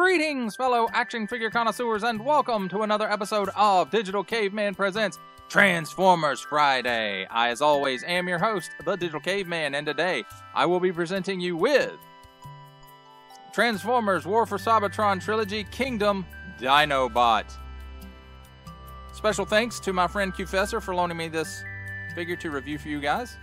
Greetings, fellow action figure connoisseurs, and welcome to another episode of Digital Caveman Presents Transformers Friday. I, as always, am your host, the Digital Caveman, and today I will be presenting you with Transformers War for Cybertron Trilogy Kingdom Dinobot. Special thanks to my friend Qfessor for loaning me this figure to review for you guys.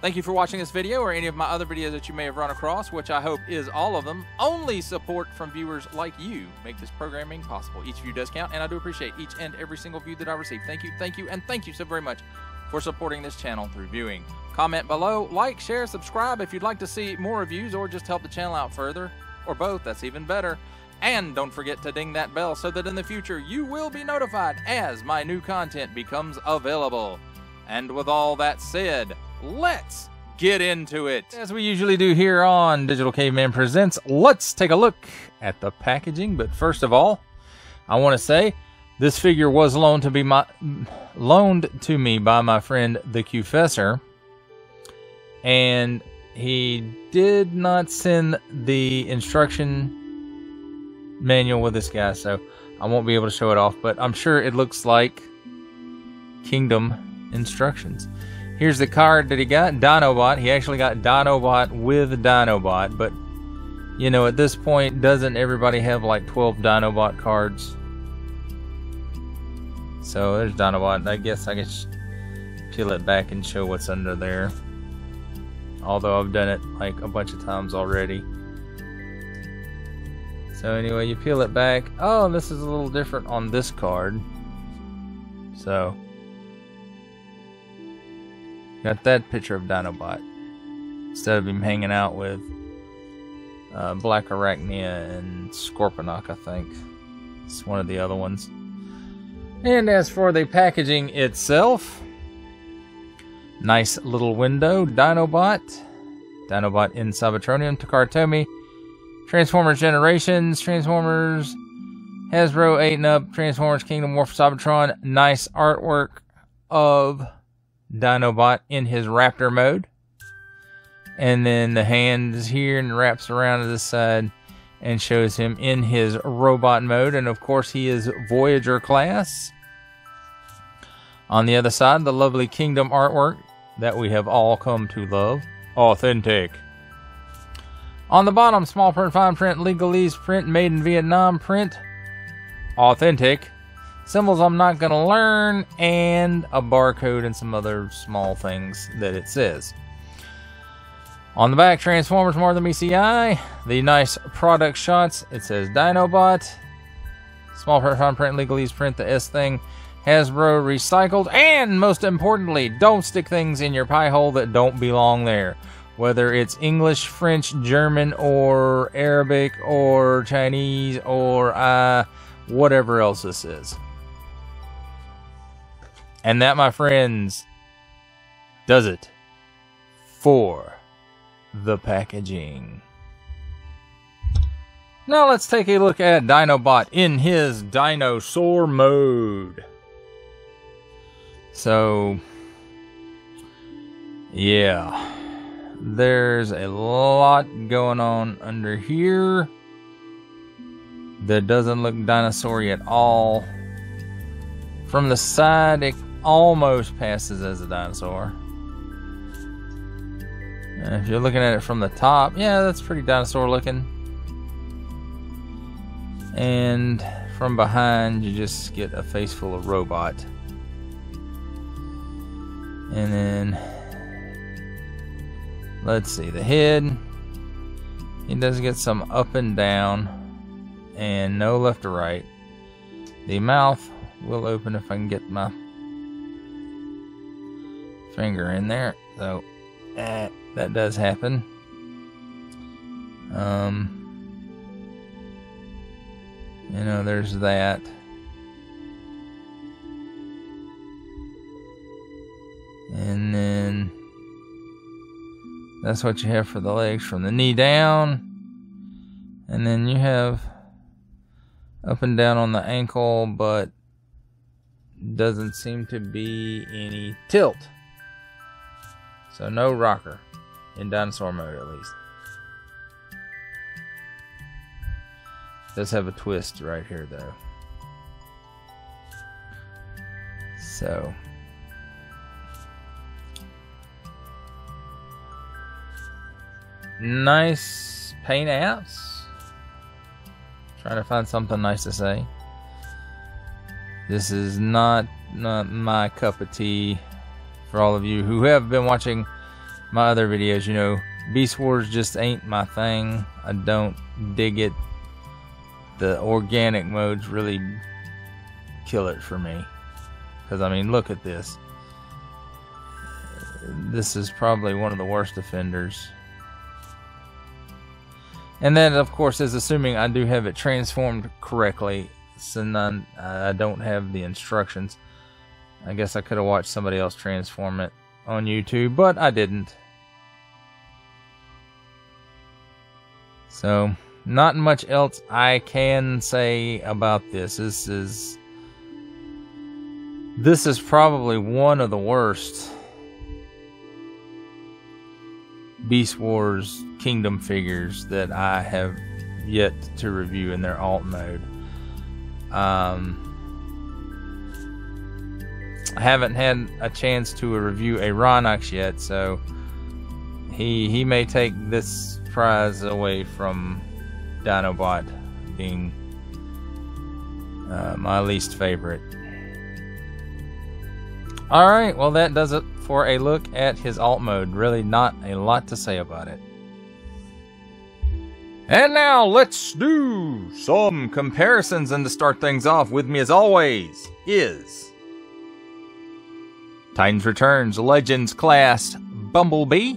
Thank you for watching this video or any of my other videos that you may have run across, which I hope is all of them. Only support from viewers like you make this programming possible. Each view does count, and I do appreciate each and every single view that I receive. Thank you, and thank you so very much for supporting this channel through viewing. Comment below, like, share, subscribe if you'd like to see more reviews or just help the channel out further, or both, that's even better. And don't forget to ding that bell so that in the future you will be notified as my new content becomes available. And with all that said, let's get into it. As we usually do here on Digital Caveman Presents, let's take a look at the packaging. But first of all, I want to say this figure was loaned to me by my friend the Qfessor, and he did not send the instruction manual with this guy, so I won't be able to show it off, but I'm sure it looks like Kingdom instructions. Here's the card that he got, Dinobot. He actually got Dinobot with Dinobot, but you know, at this point, doesn't everybody have like 12 Dinobot cards? So there's Dinobot. I guess I can peel it back and show what's under there, although I've done it like a bunch of times already. So anyway, you peel it back. Oh, this is a little different on this card. So got that picture of Dinobot instead of him hanging out with Black Arachnia and Scorponok, I think. It's one of the other ones. And as for the packaging itself, nice little window. Dinobot in Cybertronium, Takaratomi, Transformers Generations, Transformers Hasbro 8 and Up, Transformers Kingdom War for Cybertron. Nice artwork of Dinobot in his Raptor mode. And then the hand is here and wraps around to this side and shows him in his robot mode. And of course he is Voyager class. On the other side, the lovely Kingdom artwork that we have all come to love. Authentic. On the bottom, small print, fine print, legalese print, made in Vietnam print. Authentic. Symbols I'm not going to learn, and a barcode and some other small things that it says. On the back, Transformers More Than Meets the Eye. The nice product shots. It says Dinobot. Small print, fine print, legalese print, the S thing. Hasbro recycled. And most importantly, don't stick things in your pie hole that don't belong there. Whether it's English, French, German, or Arabic, or Chinese, or whatever else this is. And that, my friends, does it for the packaging. Now let's take a look at Dinobot in his dinosaur mode. So, yeah. There's a lot going on under here that doesn't look dinosaur-y at all. From the side, it almost passes as a dinosaur. And if you're looking at it from the top, yeah, that's pretty dinosaur looking. And from behind, you just get a face full of robot. And then let's see, the head, he does get some up and down and no left or right. The mouth will open if I can get my finger in there. So that does happen. You know, there's that. And then that's what you have for the legs from the knee down. And then you have up and down on the ankle, but doesn't seem to be any tilt. So no rocker in dinosaur mode, at least. Does have a twist right here, though. So, nice paint apps. Trying to find something nice to say. This is not my cup of tea. For all of you who have been watching my other videos, you know, Beast Wars just ain't my thing. I don't dig it. The organic modes really kill it for me. Because, I mean, look at this. This is probably one of the worst offenders. And that, of course, is assuming I do have it transformed correctly. So I don't have the instructions. I guess I could have watched somebody else transform it on YouTube, but I didn't. So, not much else I can say about this. This is probably one of the worst Beast Wars Kingdom figures that I have yet to review in their alt mode. I haven't had a chance to review a Rhinox yet, so he may take this prize away from Dinobot being my least favorite. Alright, well that does it for a look at his alt mode. Really not a lot to say about it. And now let's do some comparisons, and to start things off with me as always is Titans Returns Legends Class Bumblebee,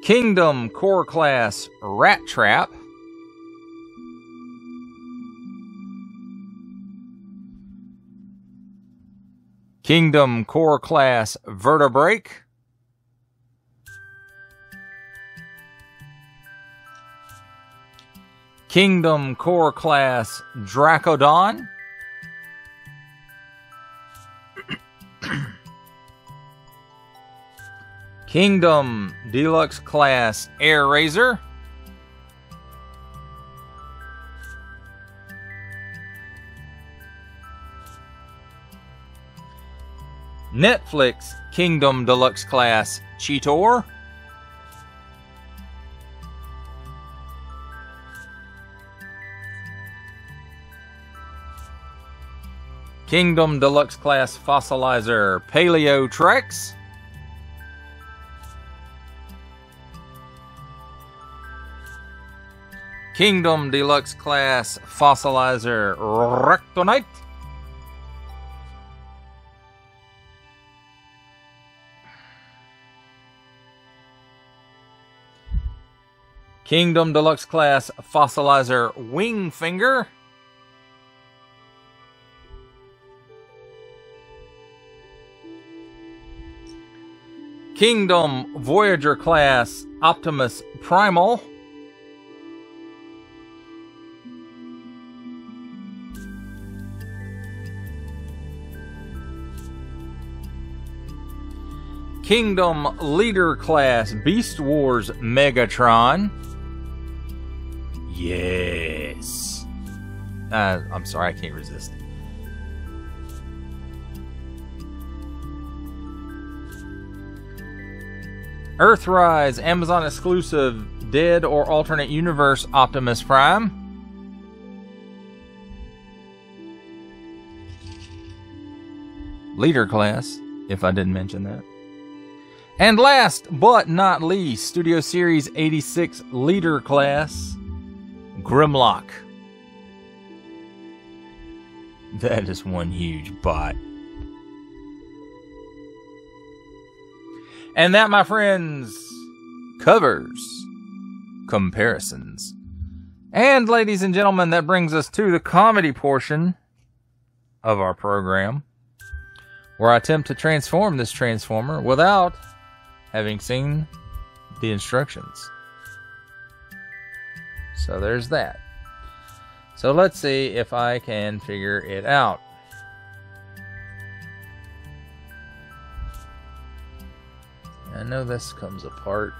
Kingdom Core Class Rat Trap, Kingdom Core Class Vertebrake, Kingdom Core Class Dracodon, Kingdom Deluxe Class Air Razor, Netflix Kingdom Deluxe Class Cheetor, Kingdom Deluxe Class Fossilizer Paleo Trex, Kingdom Deluxe Class Fossilizer Rectonite, Kingdom Deluxe Class Fossilizer Wingfinger, Kingdom Voyager Class Optimus Primal, Kingdom Leader Class Beast Wars Megatron. Yes. I'm sorry, I can't resist. Earthrise Amazon exclusive Dead or Alternate Universe Optimus Prime. Leader Class, if I didn't mention that. And last but not least, Studio Series 86 Leader Class Grimlock. That is one huge bot. And that, my friends, covers comparisons. And ladies and gentlemen, that brings us to the comedy portion of our program, where I attempt to transform this Transformer without having seen the instructions. So there's that. So let's see if I can figure it out. I know this comes apart.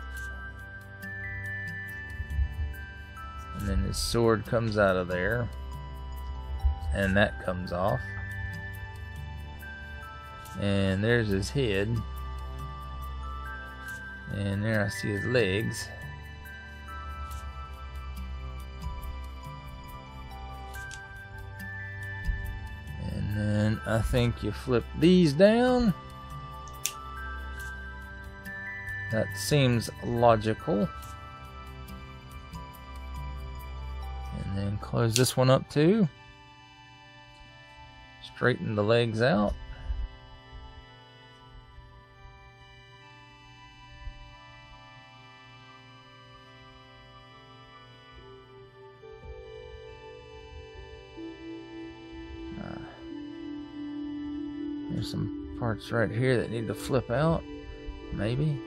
And then his sword comes out of there. And that comes off. And there's his head. And there I see his legs. And then I think you flip these down. That seems logical. And then close this one up too. Straighten the legs out. There's some parts right here that need to flip out. Maybe.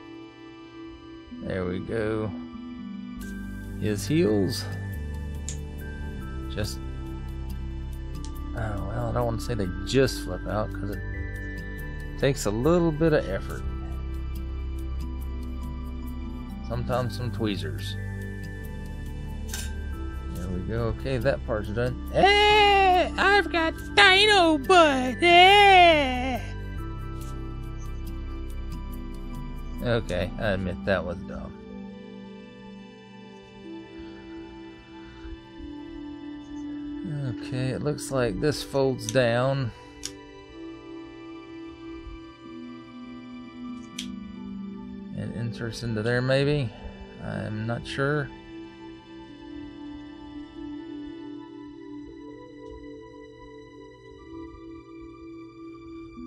There we go. His heels. Just... oh, well, I don't want to say they just flip out because it takes a little bit of effort. Sometimes some tweezers. There we go. Okay, that part's done. Hey, I've got Dinobot. Hey. Okay, I admit that was dumb. Okay, it looks like this folds down. And inserts into there maybe. I'm not sure.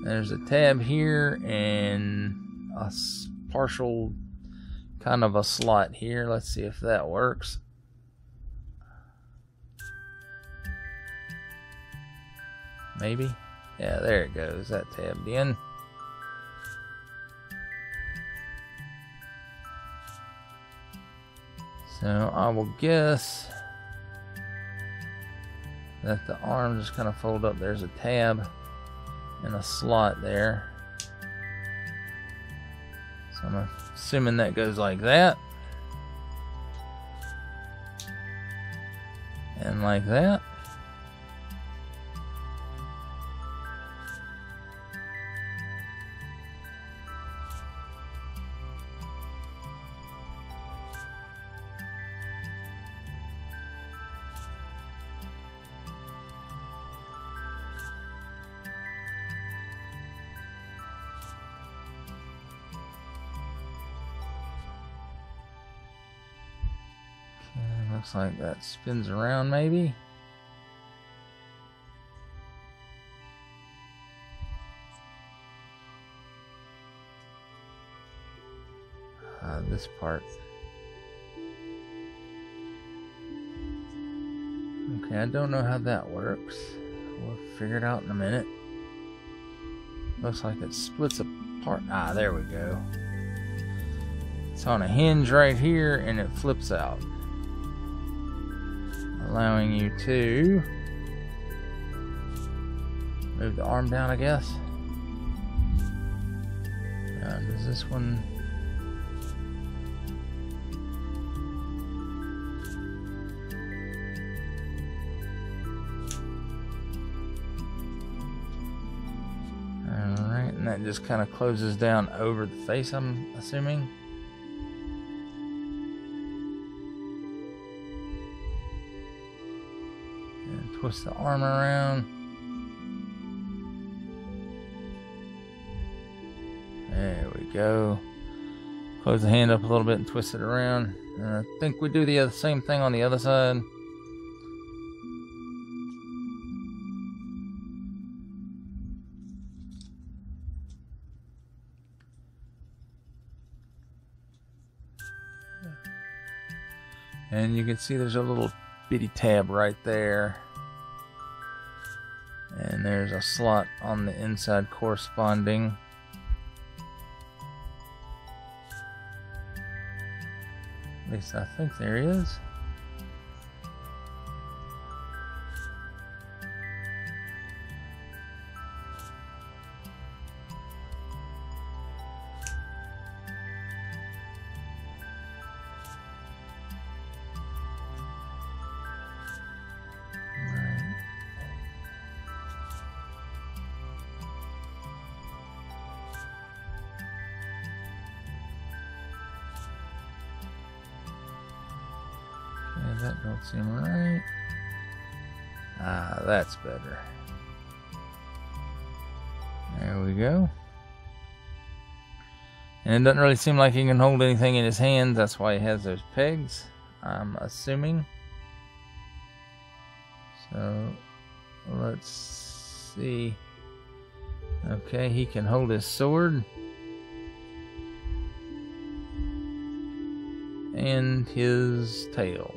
There's a tab here and a partial kind of a slot here. Let's see if that works. Maybe. Yeah, there it goes. That tabbed in. So I will guess that the arms just kind of fold up. There's a tab and a slot there. So I'm assuming that goes like that. And like that. Looks like that spins around maybe. This part. Okay, I don't know how that works. We'll figure it out in a minute. Looks like it splits apart. Ah, there we go. It's on a hinge right here and it flips out, allowing you to move the arm down, I guess. Does this one... Alright, and that just kind of closes down over the face, I'm assuming. Twist the arm around. There we go. Close the hand up a little bit and twist it around. And I think we do the same thing on the other side. And you can see there's a little bitty tab right there. And there's a slot on the inside corresponding. At least I think there is. That don't seem right. Ah, that's better. There we go. And it doesn't really seem like he can hold anything in his hands. That's why he has those pegs, I'm assuming. So, let's see. Okay, he can hold his sword. And his tail.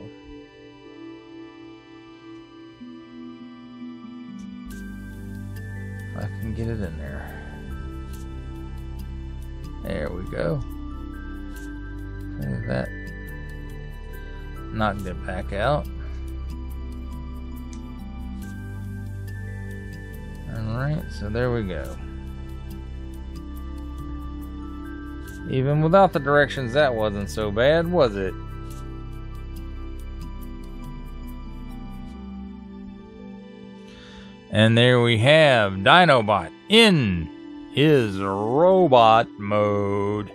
If I can get it in there. There we go. Okay, that knocked it back out. Alright, so there we go. Even without the directions, that wasn't so bad, was it? And there we have Dinobot in his robot mode.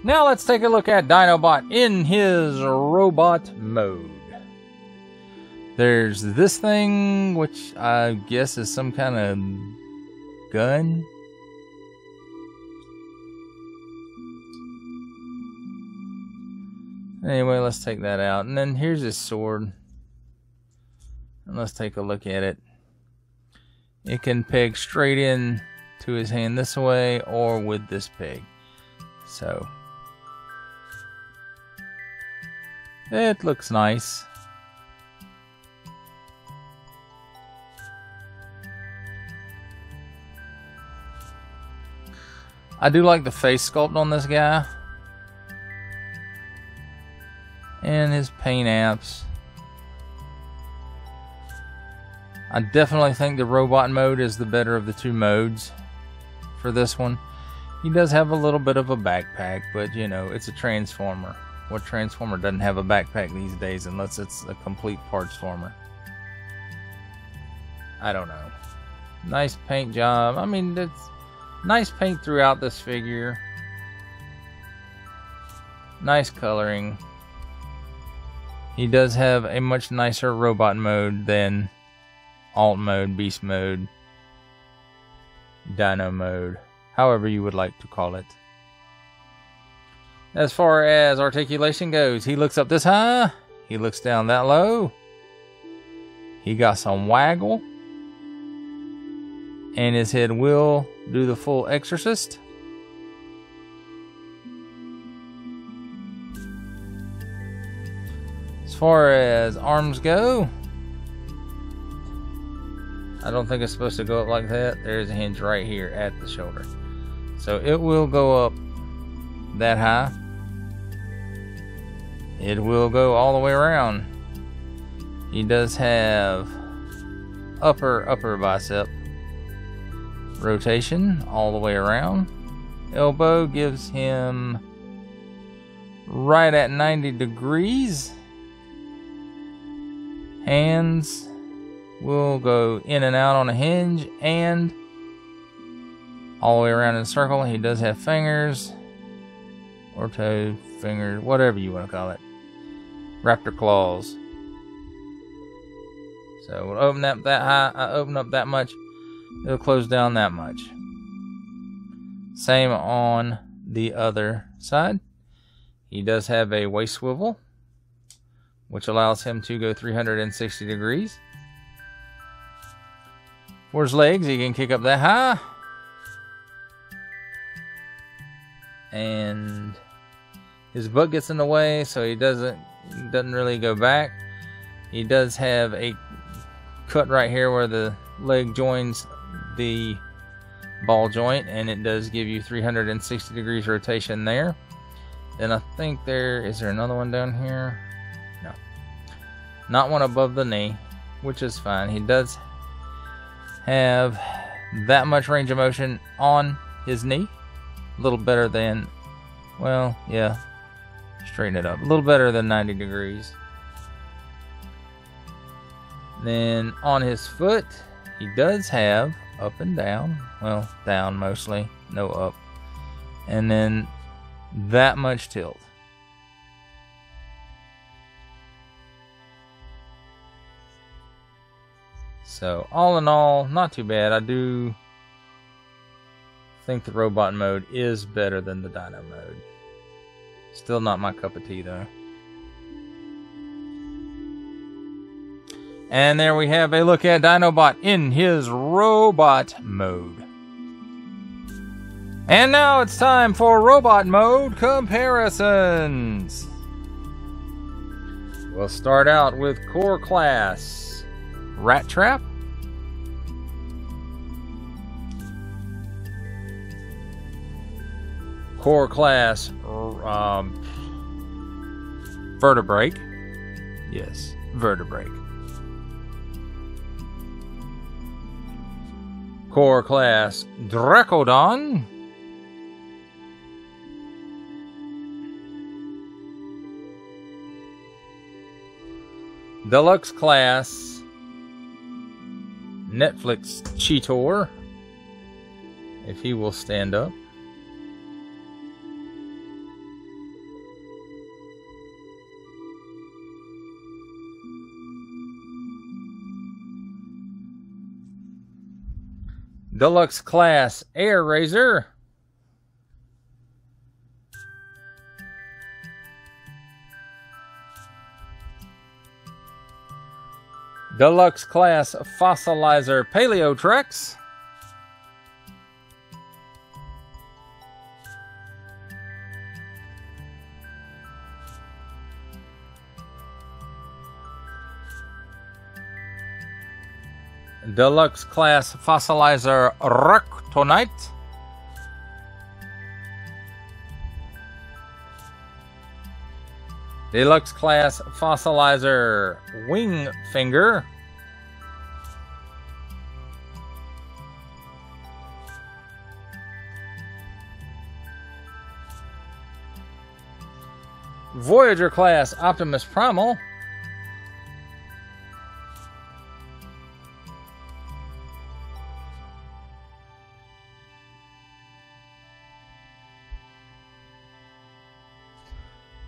Now let's take a look at Dinobot in his robot mode. There's this thing, which I guess is some kind of gun. Anyway, let's take that out. And then here's his sword. And let's take a look at it. It can peg straight in to his hand this way or with this peg. So, it looks nice. I do like the face sculpt on this guy. And his paint apps. I definitely think the robot mode is the better of the two modes for this one. He does have a little bit of a backpack, but you know, it's a Transformer. What Transformer doesn't have a backpack these days unless it's a complete parts former? I don't know. Nice paint job. I mean, it's nice paint throughout this figure. Nice coloring. He does have a much nicer robot mode than alt mode, beast mode, dino mode, however you would like to call it. As far as articulation goes, he looks up this high, he looks down that low, he got some waggle, and his head will do the full exorcist. As far as arms go, I don't think it's supposed to go up like that. There's a hinge right here at the shoulder. So it will go up that high. It will go all the way around. He does have upper bicep rotation all the way around. Elbow gives him right at 90 degrees. Hands will go in and out on a hinge and all the way around in a circle. He does have fingers or toe, fingers, whatever you want to call it. Raptor claws. So we'll open up that high, open up that much. It'll close down that much. Same on the other side. He does have a waist swivel, which allows him to go 360 degrees. For his legs, he can kick up that high. And his butt gets in the way, so he doesn't really go back. He does have a cut right here where the leg joins the ball joint, and it does give you 360 degrees rotation there. Then I think is there another one down here? No. Not one above the knee, which is fine. He does have that much range of motion on his knee. A little better than, well, yeah, straighten it up. A little better than 90 degrees. Then on his foot, he does have up and down. Well, down mostly, no up. And then that much tilt. So, all in all, not too bad. I do think the robot mode is better than the dino mode. Still not my cup of tea, though. And there we have a look at Dinobot in his robot mode. And now it's time for robot mode comparisons. We'll start out with Core Class Rat Trap. Core Class Vertebrake. Yes, Vertebrake. Core Class Dracodon. Deluxe Class Netflix Cheetor, if he will stand up. Deluxe Class Air Razor. Deluxe Class Fossilizer Paleotrex. Deluxe Class Fossilizer Rectonite. Deluxe Class Fossilizer Wingfinger. Voyager Class Optimus Primal.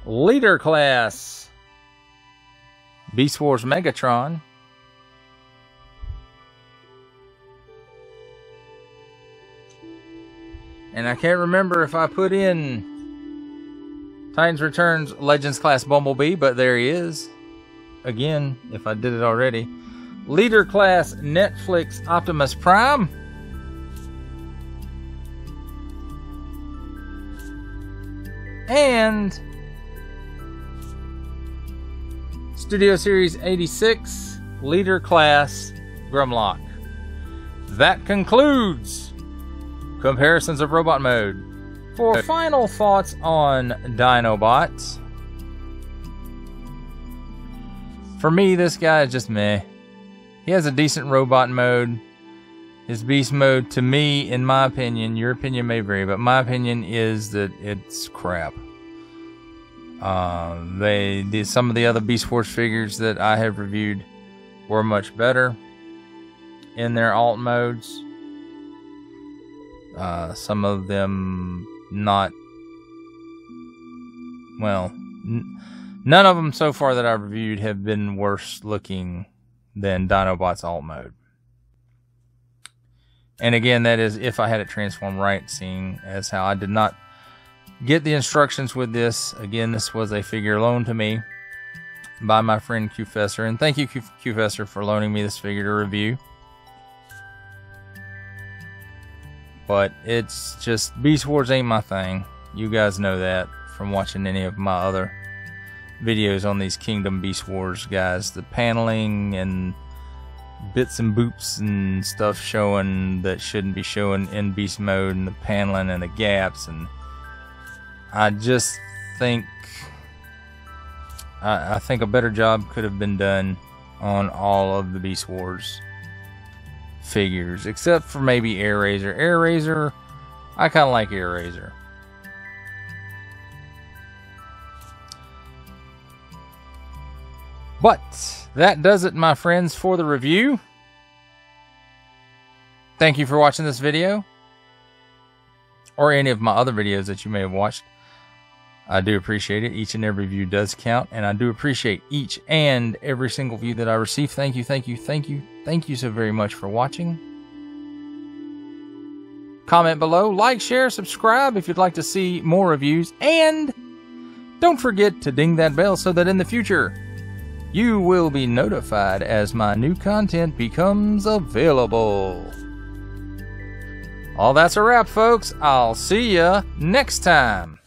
Leader Class Beast Wars Megatron. And I can't remember if I put in Titans Returns Legends Class Bumblebee, but there he is. Again, if I did it already. Leader Class Netflix Optimus Prime. And Studio Series 86 Leader Class Grimlock. That concludes comparisons of robot mode. For final thoughts on Dinobot, for me, this guy is just meh. He has a decent robot mode. His beast mode, to me, in my opinion, your opinion may vary, but my opinion is that it's crap. Some of the other Beast Wars figures that I have reviewed were much better in their alt modes. Some of them not, well, none of them so far that I've reviewed have been worse looking than Dinobot's alt mode. And again, that is if I had it transformed right, seeing as how I did not get the instructions with this. Again, this was a figure loaned to me by my friend Qfessor, and thank you, Qfessor, for loaning me this figure to review. But it's just, Beast Wars ain't my thing. You guys know that from watching any of my other videos on these Kingdom Beast Wars guys. The paneling and bits and boops and stuff showing that shouldn't be showing in beast mode, and the paneling and the gaps, and I just think I think a better job could have been done on all of the Beast Wars figures, except for maybe Air Razor. Air Razor, I kind of like Air Razor. But that does it, my friends, for the review. Thank you for watching this video, or any of my other videos that you may have watched. I do appreciate it. Each and every view does count, and I do appreciate each and every single view that I receive. Thank you, thank you, thank you, thank you so very much for watching. Comment below, like, share, subscribe if you'd like to see more reviews, and don't forget to ding that bell so that in the future you will be notified as my new content becomes available. All that's a wrap, folks. I'll see ya next time.